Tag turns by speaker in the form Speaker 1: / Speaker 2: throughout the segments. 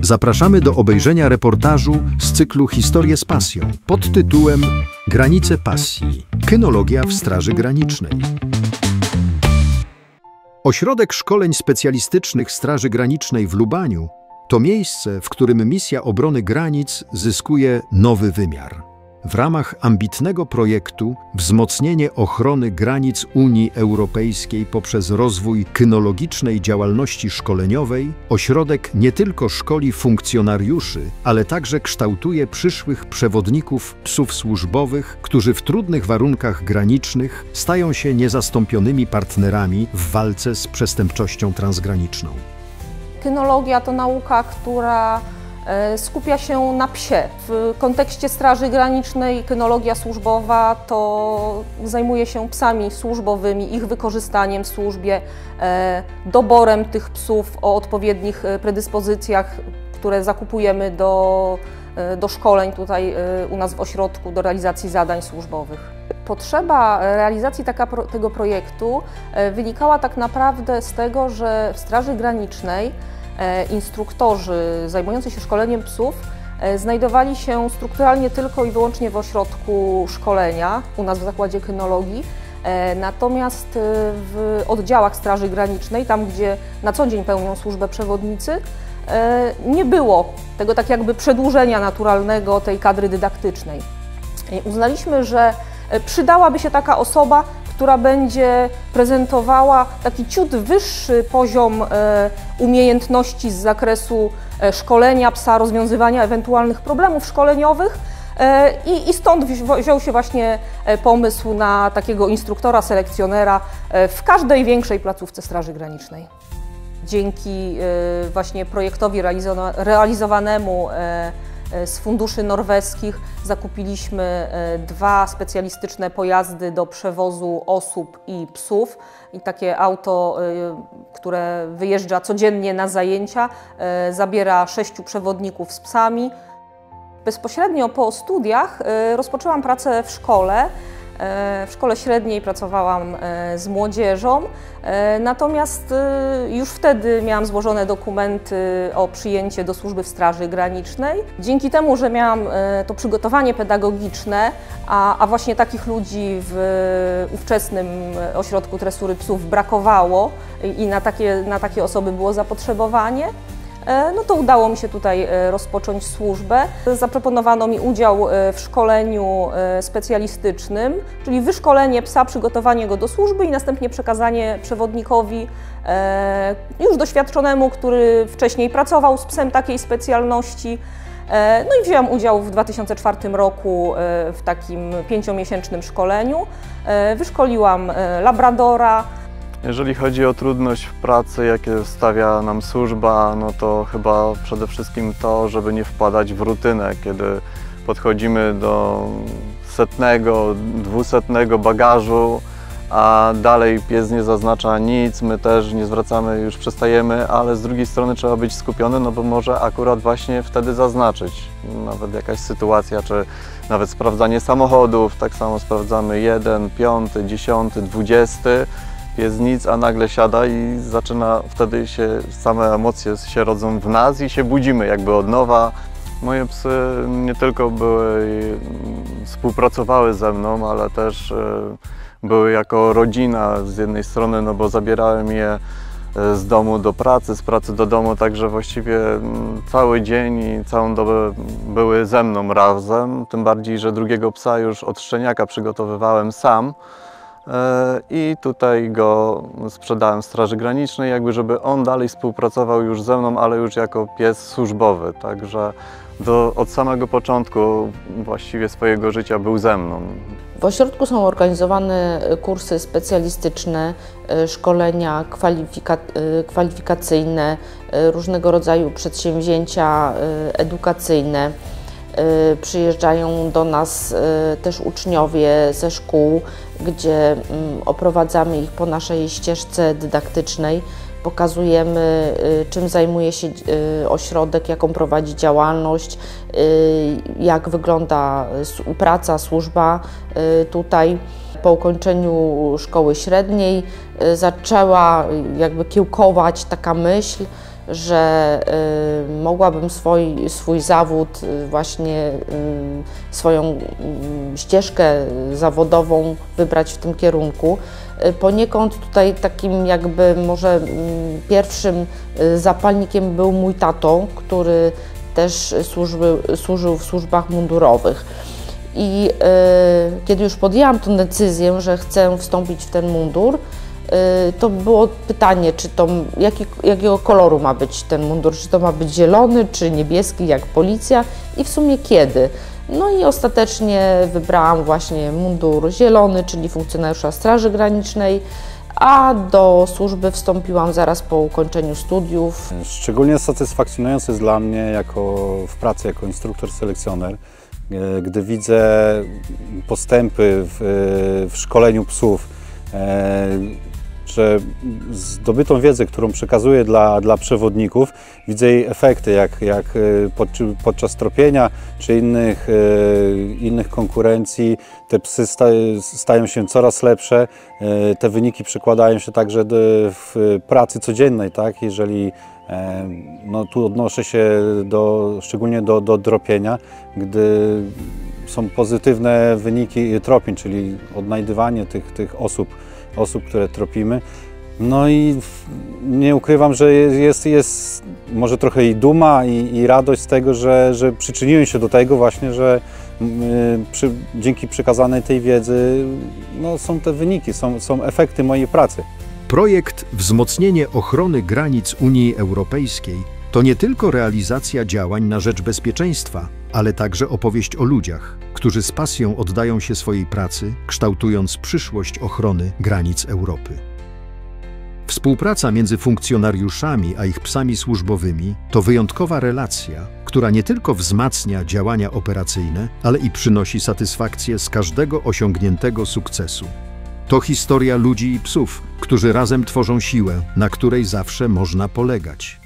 Speaker 1: Zapraszamy do obejrzenia reportażu z cyklu Historie z pasją pod tytułem Granice pasji. Kynologia w Straży Granicznej. Ośrodek Szkoleń Specjalistycznych Straży Granicznej w Lubaniu to miejsce, w którym misja obrony granic zyskuje nowy wymiar. W ramach ambitnego projektu Wzmocnienie ochrony granic Unii Europejskiej poprzez rozwój kynologicznej działalności szkoleniowej, ośrodek nie tylko szkoli funkcjonariuszy, ale także kształtuje przyszłych przewodników psów służbowych, którzy w trudnych warunkach granicznych stają się niezastąpionymi partnerami w walce z przestępczością transgraniczną.
Speaker 2: Kynologia to nauka, która skupia się na psie. W kontekście Straży Granicznej kynologia służbowa to zajmuje się psami służbowymi, ich wykorzystaniem w służbie, doborem tych psów o odpowiednich predyspozycjach, które zakupujemy do szkoleń tutaj u nas w ośrodku do realizacji zadań służbowych. Potrzeba realizacji tego projektu wynikała tak naprawdę z tego, że w Straży Granicznej instruktorzy zajmujący się szkoleniem psów znajdowali się strukturalnie tylko i wyłącznie w ośrodku szkolenia, u nas w Zakładzie Kynologii, natomiast w oddziałach Straży Granicznej, tam gdzie na co dzień pełnią służbę przewodnicy, nie było tego tak jakby przedłużenia naturalnego tej kadry dydaktycznej. Uznaliśmy, że przydałaby się taka osoba, która będzie prezentowała taki ciut wyższy poziom umiejętności z zakresu szkolenia psa, rozwiązywania ewentualnych problemów szkoleniowych i stąd wziął się właśnie pomysł na takiego instruktora, selekcjonera w każdej większej placówce Straży Granicznej. Dzięki właśnie projektowi realizowanemu z funduszy norweskich zakupiliśmy 2 specjalistyczne pojazdy do przewozu osób i psów i takie auto, które wyjeżdża codziennie na zajęcia, zabiera 6 przewodników z psami. Bezpośrednio po studiach rozpoczęłam pracę w szkole. W szkole średniej pracowałam z młodzieżą, natomiast już wtedy miałam złożone dokumenty o przyjęcie do służby w Straży Granicznej. Dzięki temu, że miałam to przygotowanie pedagogiczne, a właśnie takich ludzi w ówczesnym ośrodku tresury psów brakowało i na takie osoby było zapotrzebowanie, no to udało mi się tutaj rozpocząć służbę. Zaproponowano mi udział w szkoleniu specjalistycznym, czyli wyszkolenie psa, przygotowanie go do służby i następnie przekazanie przewodnikowi już doświadczonemu, który wcześniej pracował z psem takiej specjalności. No i wzięłam udział w 2004 roku w takim 5-miesięcznym szkoleniu. Wyszkoliłam labradora.
Speaker 3: Jeżeli chodzi o trudność w pracy, jakie stawia nam służba, no to chyba przede wszystkim to, żeby nie wpadać w rutynę, kiedy podchodzimy do 100, 200 bagażu, a dalej pies nie zaznacza nic, my też nie zwracamy, już przestajemy, ale z drugiej strony trzeba być skupiony, no bo może akurat właśnie wtedy zaznaczyć. Nawet jakaś sytuacja, czy nawet sprawdzanie samochodów, tak samo sprawdzamy 1, 5, 10, 20. Pies nic, a nagle siada i zaczyna, wtedy same emocje się rodzą w nas i się budzimy jakby od nowa. Moje psy nie tylko współpracowały ze mną, ale też były jako rodzina z jednej strony, no bo zabierałem je z domu do pracy, z pracy do domu, także właściwie cały dzień i całą dobę były ze mną razem, tym bardziej, że drugiego psa już od szczeniaka przygotowywałem sam. I tutaj go sprzedałem Straży Granicznej, jakby żeby on dalej współpracował już ze mną, ale już jako pies służbowy, także od samego początku właściwie swojego życia był ze mną.
Speaker 4: W ośrodku są organizowane kursy specjalistyczne, szkolenia kwalifikacyjne, różnego rodzaju przedsięwzięcia edukacyjne. Przyjeżdżają do nas też uczniowie ze szkół, gdzie oprowadzamy ich po naszej ścieżce dydaktycznej. Pokazujemy, czym zajmuje się ośrodek, jaką prowadzi działalność, jak wygląda praca, służba tutaj. Po ukończeniu szkoły średniej zaczęła jakby kiełkować taka myśl, że mogłabym swój zawód, właśnie swoją ścieżkę zawodową wybrać w tym kierunku. Poniekąd tutaj takim jakby może pierwszym zapalnikiem był mój tato, który też służył w służbach mundurowych. I kiedy już podjęłam tę decyzję, że chcę wstąpić w ten mundur, to było pytanie, czy to, jakiego koloru ma być ten mundur, czy to ma być zielony, czy niebieski, jak policja i w sumie kiedy. No i ostatecznie wybrałam właśnie mundur zielony, czyli funkcjonariusza Straży Granicznej, a do służby wstąpiłam zaraz po ukończeniu studiów.
Speaker 5: Szczególnie satysfakcjonujące jest dla mnie w pracy jako instruktor-selekcjoner, gdy widzę postępy w szkoleniu psów, że zdobytą wiedzę, którą przekazuję dla przewodników, widzę jej efekty, jak podczas tropienia czy innych konkurencji te psy stają się coraz lepsze. Te wyniki przekładają się także w pracy codziennej, tak? Jeżeli no, tu odnoszę się szczególnie do tropienia, gdy są pozytywne wyniki tropień, czyli odnajdywanie tych osób, które tropimy. No i nie ukrywam, że jest może trochę i duma, i radość z tego, że przyczyniłem się do tego właśnie, że dzięki przekazanej tej wiedzy no, są te wyniki, są efekty mojej pracy.
Speaker 1: Projekt Wzmocnienie ochrony granic Unii Europejskiej to nie tylko realizacja działań na rzecz bezpieczeństwa, ale także opowieść o ludziach, którzy z pasją oddają się swojej pracy, kształtując przyszłość ochrony granic Europy. Współpraca między funkcjonariuszami a ich psami służbowymi to wyjątkowa relacja, która nie tylko wzmacnia działania operacyjne, ale i przynosi satysfakcję z każdego osiągniętego sukcesu. To historia ludzi i psów, którzy razem tworzą siłę, na której zawsze można polegać.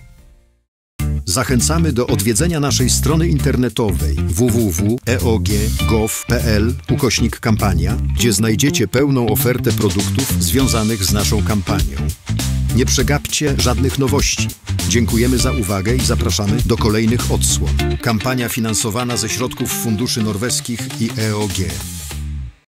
Speaker 1: Zachęcamy do odwiedzenia naszej strony internetowej www.eog.gov.pl/kampania, gdzie znajdziecie pełną ofertę produktów związanych z naszą kampanią. Nie przegapcie żadnych nowości. Dziękujemy za uwagę i zapraszamy do kolejnych odsłon. Kampania finansowana ze środków funduszy norweskich i EOG.